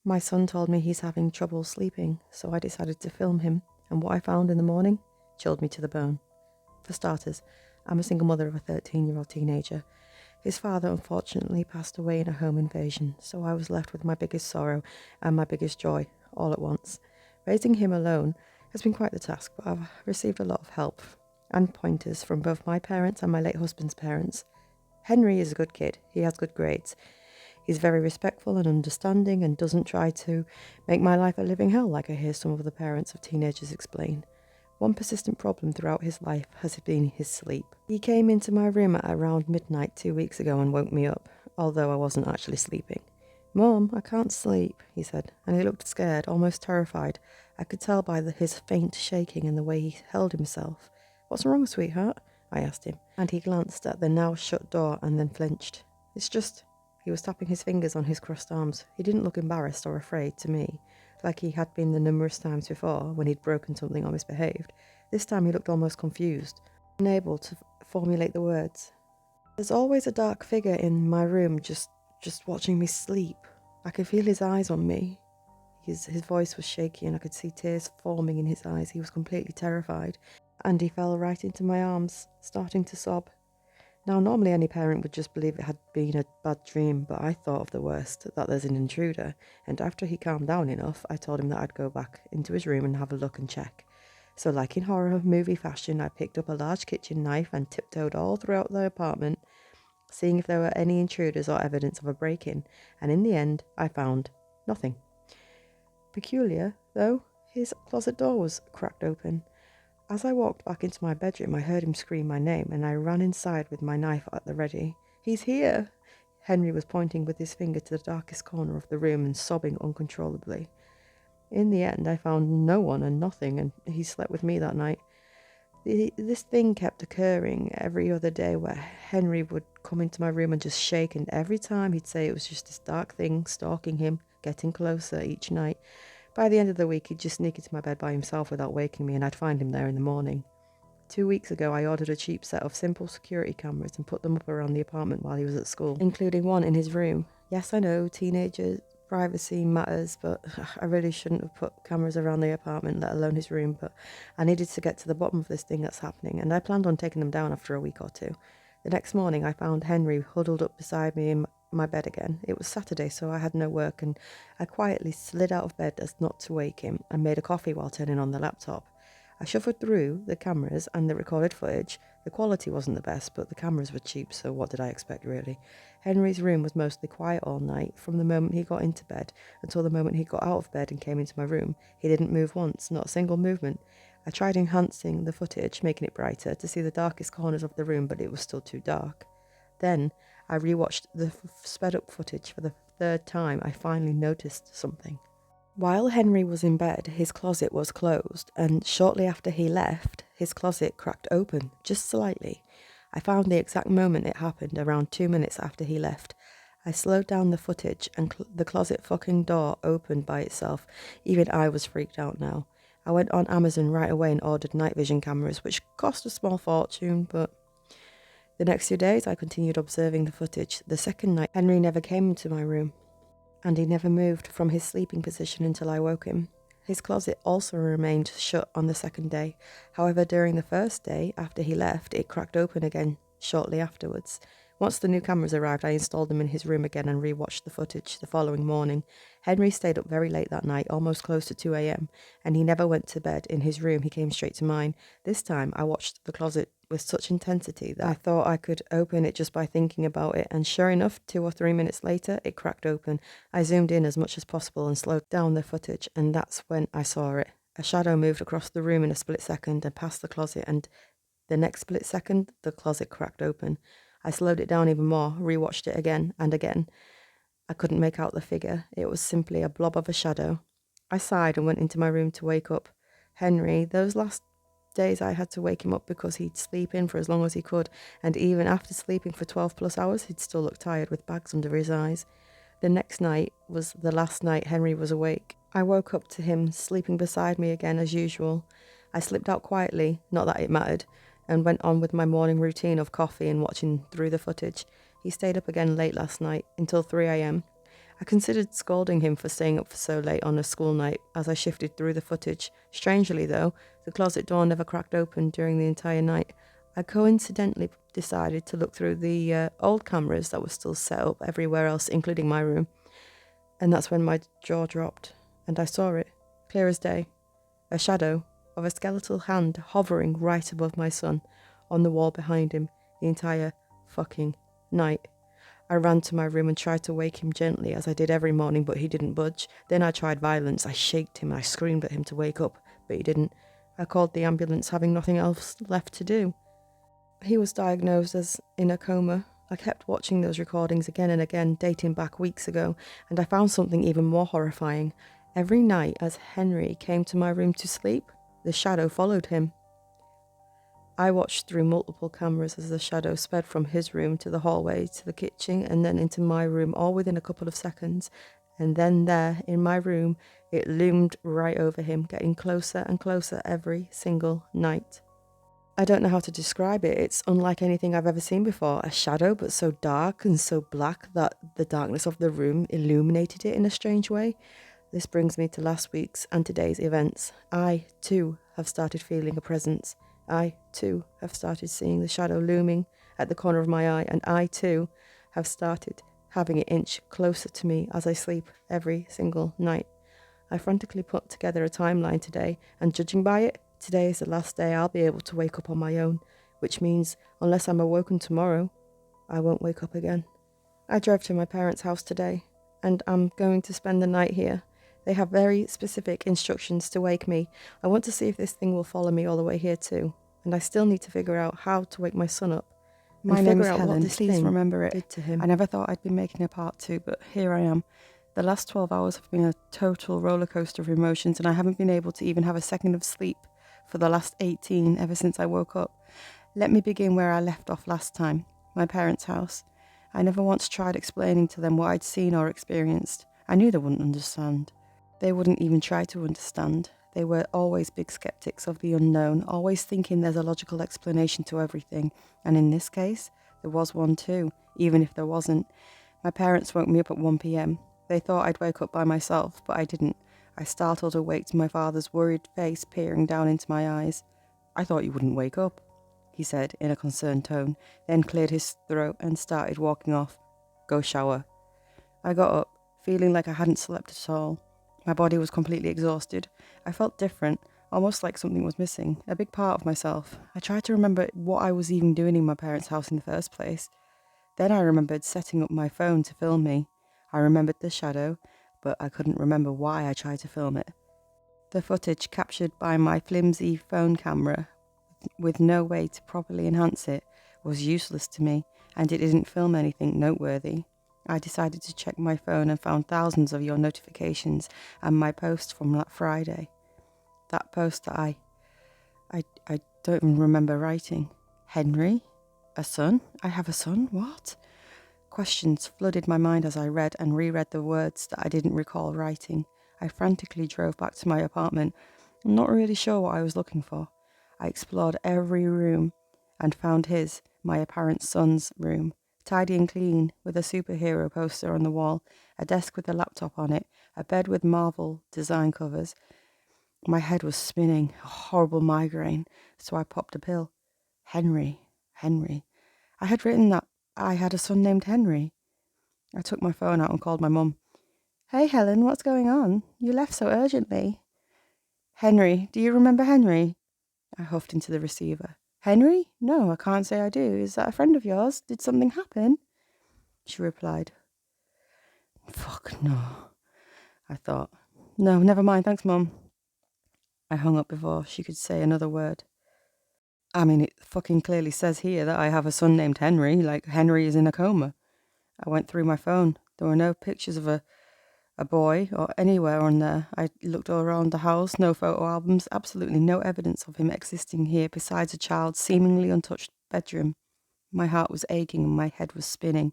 My son told me he's having trouble sleeping, so I decided to film him, and what I found in the morning chilled me to the bone. For starters, I'm a single mother of a 13-year-old teenager. His father unfortunately passed away in a home invasion, so I was left with my biggest sorrow and my biggest joy all at once. Raising him alone has been quite the task, but I've received a lot of help and pointers from both my parents and my late husband's parents. Henry is a good kid. He has good grades. He's very respectful and understanding and doesn't try to make my life a living hell like I hear some of the parents of teenagers explain. One persistent problem throughout his life has been his sleep. He came into my room at around midnight 2 weeks ago and woke me up, although I wasn't actually sleeping. "Mum, I can't sleep," he said, and he looked scared, almost terrified. I could tell by his faint shaking and the way he held himself. "What's wrong, sweetheart?" I asked him, and he glanced at the now shut door and then flinched. "It's just..." He was tapping his fingers on his crossed arms. He didn't look embarrassed or afraid to me, like he had been the numerous times before when he'd broken something or misbehaved. This time he looked almost confused, unable to formulate the words. "There's always a dark figure in my room just watching me sleep. I could feel his eyes on me." His voice was shaky and I could see tears forming in his eyes. He was completely terrified, and he fell right into my arms, starting to sob. Now, normally any parent would just believe it had been a bad dream, but I thought of the worst, that there's an intruder, and after he calmed down enough, I told him that I'd go back into his room and have a look and check. So like in horror movie fashion, I picked up a large kitchen knife and tiptoed all throughout the apartment, seeing if there were any intruders or evidence of a break-in, and in the end, I found nothing. Peculiar, though, his closet door was cracked open. As I walked back into my bedroom, I heard him scream my name, and I ran inside with my knife at the ready. "He's here!" Henry was pointing with his finger to the darkest corner of the room and sobbing uncontrollably. In the end, I found no one and nothing, and he slept with me that night. This thing kept occurring every other day where Henry would come into my room and just shake, and every time he'd say it was just this dark thing stalking him, getting closer each night. By the end of the week, he'd just sneak into my bed by himself without waking me, and I'd find him there in the morning. 2 weeks ago, I ordered a cheap set of simple security cameras and put them up around the apartment while he was at school, including one in his room. Yes, I know, teenagers' privacy matters, but I really shouldn't have put cameras around the apartment, let alone his room, but I needed to get to the bottom of this thing that's happening, and I planned on taking them down after a week or two. The next morning, I found Henry huddled up beside me in my bed again. It was Saturday, so I had no work, and I quietly slid out of bed as not to wake him and made a coffee while turning on the laptop. I shuffled through the cameras and the recorded footage. The quality wasn't the best, but the cameras were cheap, so what did I expect, really? Henry's room was mostly quiet all night, from the moment he got into bed until the moment he got out of bed and came into my room. He didn't move once, not a single movement. I tried enhancing the footage, making it brighter, to see the darkest corners of the room, but it was still too dark. Then I rewatched the sped-up footage for the third time. I finally noticed something. While Henry was in bed, his closet was closed, and shortly after he left, his closet cracked open, just slightly. I found the exact moment it happened, around 2 minutes after he left. I slowed down the footage, and the closet fucking door opened by itself. Even I was freaked out now. I went on Amazon right away and ordered night vision cameras, which cost a small fortune, but the next 2 days I continued observing the footage. The second night, Henry never came into my room, and he never moved from his sleeping position until I woke him. His closet also remained shut on the second day. However, during the first day, after he left, it cracked open again shortly afterwards. Once the new cameras arrived, I installed them in his room again and rewatched the footage the following morning. Henry stayed up very late that night, almost close to 2 a.m, and he never went to bed in his room. He came straight to mine. This time, I watched the closet with such intensity that I thought I could open it just by thinking about it, and sure enough, 2 or 3 minutes later, it cracked open. I zoomed in as much as possible and slowed down the footage, and that's when I saw it. A shadow moved across the room in a split second and past the closet, and the next split second, the closet cracked open. I slowed it down even more, rewatched it again and again. I couldn't make out the figure. It was simply a blob of a shadow. I sighed and went into my room to wake up Henry. Those last days I had to wake him up because he'd sleep in for as long as he could, and even after sleeping for 12 plus hours, he'd still look tired with bags under his eyes. The next night was the last night Henry was awake. I woke up to him sleeping beside me again as usual. I slipped out quietly, not that it mattered, and went on with my morning routine of coffee and watching through the footage. He stayed up again late last night, until 3 a.m. I considered scolding him for staying up for so late on a school night as I shifted through the footage. Strangely, though, the closet door never cracked open during the entire night. I coincidentally decided to look through the old cameras that were still set up everywhere else, including my room. And that's when my jaw dropped, and I saw it, clear as day. A shadow of a skeletal hand hovering right above my son, on the wall behind him, the entire fucking night. I ran to my room and tried to wake him gently, as I did every morning, but he didn't budge. Then I tried violence. I shaked him, I screamed at him to wake up, but he didn't. I called the ambulance, having nothing else left to do. He was diagnosed as in a coma. I kept watching those recordings again and again, dating back weeks ago, and I found something even more horrifying. Every night as Henry came to my room to sleep, the shadow followed him. I watched through multiple cameras as the shadow sped from his room to the hallway, to the kitchen, and then into my room, all within a couple of seconds. And then there, in my room, it loomed right over him, getting closer and closer every single night. I don't know how to describe it. It's unlike anything I've ever seen before. A shadow, but so dark and so black that the darkness of the room illuminated it in a strange way. This brings me to last week's and today's events. I, too, have started feeling a presence. I, too, have started seeing the shadow looming at the corner of my eye, and I, too, have started having it inch closer to me as I sleep every single night. I frantically put together a timeline today, and judging by it, today is the last day I'll be able to wake up on my own, which means, unless I'm awoken tomorrow, I won't wake up again. I drove to my parents' house today, and I'm going to spend the night here. They have very specific instructions to wake me. I want to see if this thing will follow me all the way here too. And I still need to figure out how to wake my son up. My name is Helen. Please remember it. Did to him. I never thought I'd be making a part 2, but here I am. The last 12 hours have been a total roller coaster of emotions, and I haven't been able to even have a second of sleep for the last 18 ever since I woke up. Let me begin where I left off last time, my parents' house. I never once tried explaining to them what I'd seen or experienced. I knew they wouldn't understand. They wouldn't even try to understand. They were always big skeptics of the unknown, always thinking there's a logical explanation to everything. And in this case, there was one too, even if there wasn't. My parents woke me up at 1 p.m. They thought I'd wake up by myself, but I didn't. I startled awake to my father's worried face peering down into my eyes. "I thought you wouldn't wake up," he said in a concerned tone, then cleared his throat and started walking off. "Go shower." I got up, feeling like I hadn't slept at all. My body was completely exhausted. I felt different, almost like something was missing, a big part of myself. I tried to remember what I was even doing in my parents' house in the first place. Then I remembered setting up my phone to film me. I remembered the shadow, but I couldn't remember why I tried to film it. The footage captured by my flimsy phone camera, with no way to properly enhance it, was useless to me, and it didn't film anything noteworthy. I decided to check my phone and found thousands of your notifications and my post from that Friday. That post that I don't even remember writing. Henry? A son? I have a son? What? Questions flooded my mind as I read and reread the words that I didn't recall writing. I frantically drove back to my apartment, not really sure what I was looking for. I explored every room and found my apparent son's room. Tidy and clean, with a superhero poster on the wall, a desk with a laptop on it, a bed with Marvel design covers. My head was spinning, a horrible migraine, so I popped a pill. Henry. I had written that I had a son named Henry. I took my phone out and called my mum. "Hey Helen, what's going on? You left so urgently." "Henry, do you remember Henry?" I huffed into the receiver. "Henry? No, I can't say I do. Is that a friend of yours? Did something happen?" She replied. "Fuck no," I thought. "No, never mind, thanks, Mum." I hung up before she could say another word. I mean, it fucking clearly says here that I have a son named Henry, like Henry is in a coma. I went through my phone. There were no pictures of a boy or anywhere on there. I looked all around the house, no photo albums, absolutely no evidence of him existing here besides a child's seemingly untouched bedroom. My heart was aching and my head was spinning.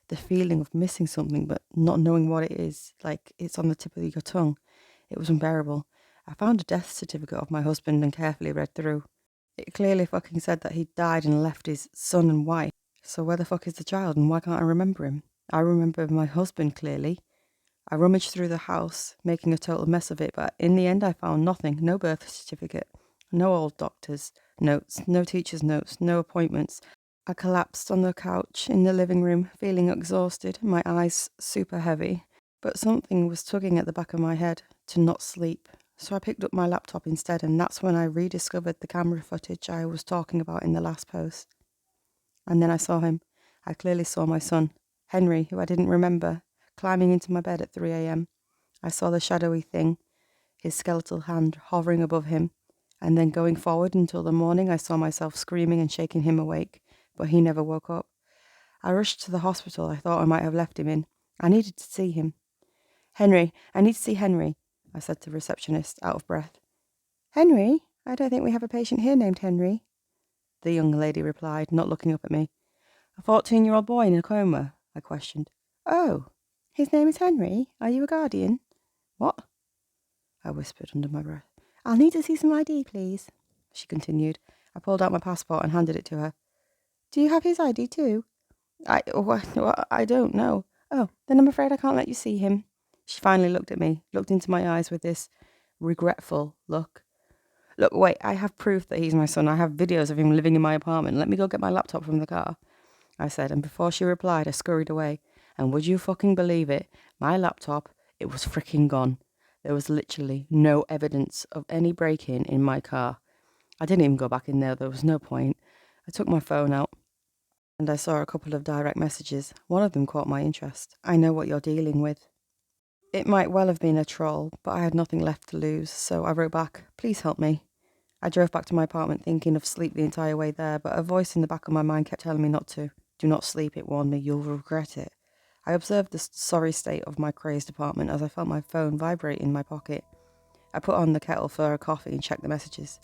The feeling of missing something but not knowing what it is, like it's on the tip of your tongue. It was unbearable. I found a death certificate of my husband and carefully read through. It clearly fucking said that he died and left his son and wife. So where the fuck is the child and why can't I remember him? I remember my husband clearly. I rummaged through the house, making a total mess of it, but in the end I found nothing. No birth certificate, no old doctor's notes, no teacher's notes, no appointments. I collapsed on the couch in the living room, feeling exhausted, my eyes super heavy. But something was tugging at the back of my head to not sleep. So I picked up my laptop instead, and that's when I rediscovered the camera footage I was talking about in the last post. And then I saw him. I clearly saw my son, Henry, who I didn't remember, climbing into my bed at 3 a.m. I saw the shadowy thing, his skeletal hand hovering above him, and then going forward until the morning I saw myself screaming and shaking him awake, but he never woke up. I rushed to the hospital I thought I might have left him in. I needed to see him. Henry, I need to see Henry, I said to the receptionist, out of breath. Henry? I don't think we have a patient here named Henry, the young lady replied, not looking up at me. A 14-year-old boy in a coma? I questioned. Oh, his name is Henry? Are you a guardian? What? I whispered under my breath. I'll need to see some ID, please, she continued. I pulled out my passport and handed it to her. Do you have his ID too? I don't know. Oh, then I'm afraid I can't let you see him. She finally looked at me, looked into my eyes with this regretful look. Look, wait, I have proof that he's my son. I have videos of him living in my apartment. Let me go get my laptop from the car, I said, and before she replied, I scurried away. And would you fucking believe it? My laptop, it was freaking gone. There was literally no evidence of any break-in in my car. I didn't even go back in there. There was no point. I took my phone out, and I saw a couple of direct messages. One of them caught my interest. I know what you're dealing with. It might well have been a troll, but I had nothing left to lose, so I wrote back, please help me. I drove back to my apartment thinking of sleep the entire way there, but a voice in the back of my mind kept telling me not to. Do not sleep, it warned me, you'll regret it. I observed the sorry state of my crazed apartment as I felt my phone vibrate in my pocket. I put on the kettle for a coffee and checked the messages.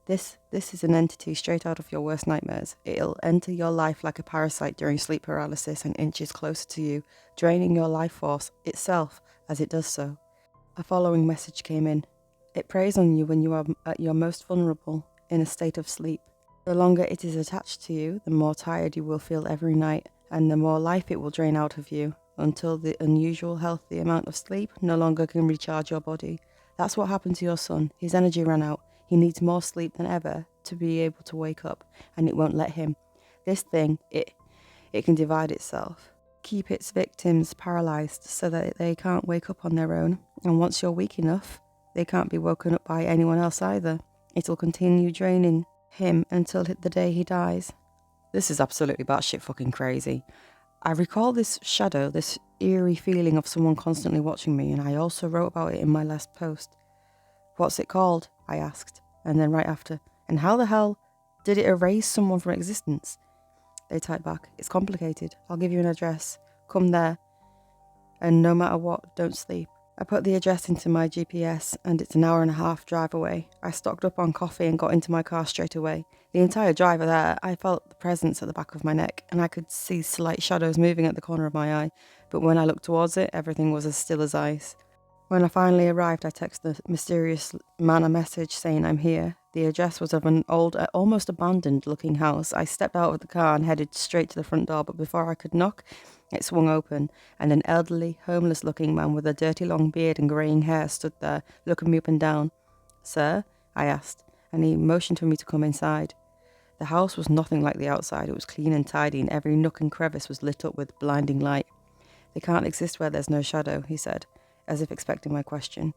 This is an entity straight out of your worst nightmares. It'll enter your life like a parasite during sleep paralysis and inches closer to you, draining your life force itself as it does so. A following message came in. It preys on you when you are at your most vulnerable, in a state of sleep. The longer it is attached to you, the more tired you will feel every night, and the more life it will drain out of you, until the unusual healthy amount of sleep no longer can recharge your body. That's what happened to your son. His energy ran out. He needs more sleep than ever to be able to wake up, and it won't let him. This thing, it can divide itself, keep its victims paralyzed so that they can't wake up on their own, and once you're weak enough, they can't be woken up by anyone else either. It'll continue draining him until the day he dies. This is absolutely batshit fucking crazy. I recall this shadow, this eerie feeling of someone constantly watching me, and I also wrote about it in my last post. What's it called? I asked, and then right after, and how the hell did it erase someone from existence? They typed back, it's complicated. I'll give you an address. Come there. And no matter what, don't sleep. I put the address into my GPS, and it's an hour and a half drive away. I stocked up on coffee and got into my car straight away. The entire drive there, I felt the presence at the back of my neck, and I could see slight shadows moving at the corner of my eye. But when I looked towards it, everything was as still as ice. When I finally arrived, I texted the mysterious man a message saying I'm here. The address was of an old, almost abandoned-looking house. I stepped out of the car and headed straight to the front door, but before I could knock, it swung open, and an elderly, homeless-looking man with a dirty long beard and greying hair stood there, looking me up and down. Sir? I asked, and he motioned for me to come inside. The house was nothing like the outside. It was clean and tidy, and every nook and crevice was lit up with blinding light. They can't exist where there's no shadow, he said, as if expecting my question.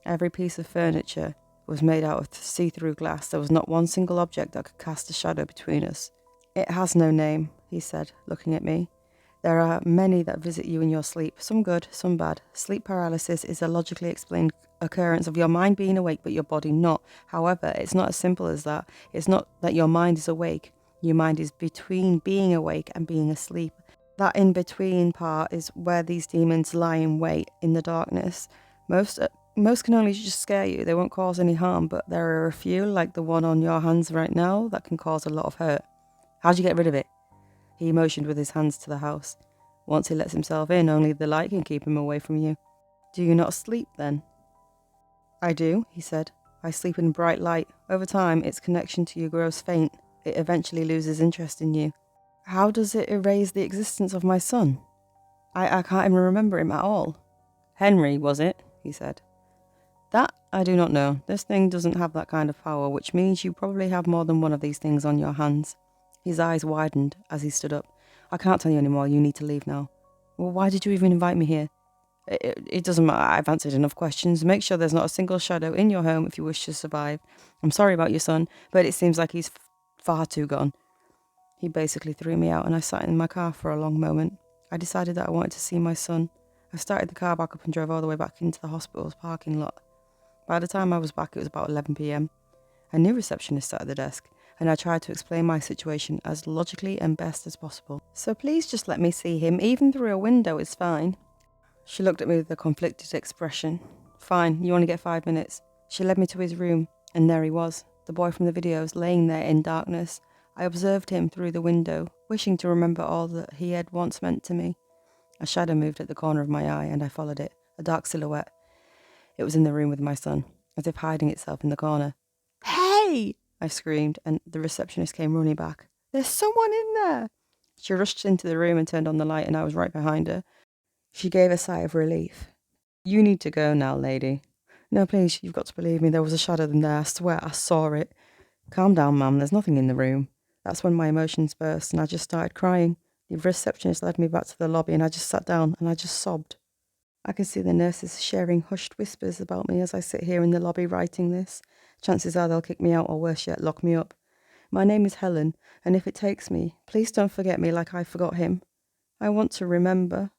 Every piece of furniture was made out of see-through glass. There was not one single object that could cast a shadow between us. It has no name, he said, looking at me. There are many that visit you in your sleep, some good, some bad. Sleep paralysis is a logically explained occurrence of your mind being awake but your body not. However, it's not as simple as that. It's not that your mind is awake. Your mind is between being awake and being asleep. That in-between part is where these demons lie in wait in the darkness. Most can only just scare you. They won't cause any harm, but there are a few, like the one on your hands right now, that can cause a lot of hurt. How'd you get rid of it? He motioned with his hands to the house. Once he lets himself in, only the light can keep him away from you. Do you not sleep, then? I do, he said. I sleep in bright light. Over time, its connection to you grows faint. It eventually loses interest in you. How does it erase the existence of my son? I can't even remember him at all. Henry, was it? He said. That I do not know. This thing doesn't have that kind of power, which means you probably have more than one of these things on your hands. His eyes widened as he stood up. I can't tell you anymore. You need to leave now. Well, why did you even invite me here? It doesn't matter. I've answered enough questions. Make sure there's not a single shadow in your home if you wish to survive. I'm sorry about your son, but it seems like he's far too gone. He basically threw me out and I sat in my car for a long moment. I decided that I wanted to see my son. I started the car back up and drove all the way back into the hospital's parking lot. By the time I was back, it was about 11 p.m. A new receptionist sat at the desk, and I tried to explain my situation as logically and best as possible. So please just let me see him, even through a window is fine. She looked at me with a conflicted expression. Fine, you only get 5 minutes. She led me to his room, and there he was, the boy from the videos, laying there in darkness. I observed him through the window, wishing to remember all that he had once meant to me. A shadow moved at the corner of my eye, and I followed it, a dark silhouette. It was in the room with my son, as if hiding itself in the corner. Hey! I screamed, and the receptionist came running back. There's someone in there! She rushed into the room and turned on the light, and I was right behind her. She gave a sigh of relief. You need to go now, lady. No, please, you've got to believe me. There was a shadow in there. I swear I saw it. Calm down, ma'am. There's nothing in the room. That's when my emotions burst, and I just started crying. The receptionist led me back to the lobby, and I just sat down, and I just sobbed. I can see the nurses sharing hushed whispers about me as I sit here in the lobby writing this. Chances are they'll kick me out or worse yet, lock me up. My name is Helen, and if it takes me, please don't forget me like I forgot him. I want to remember.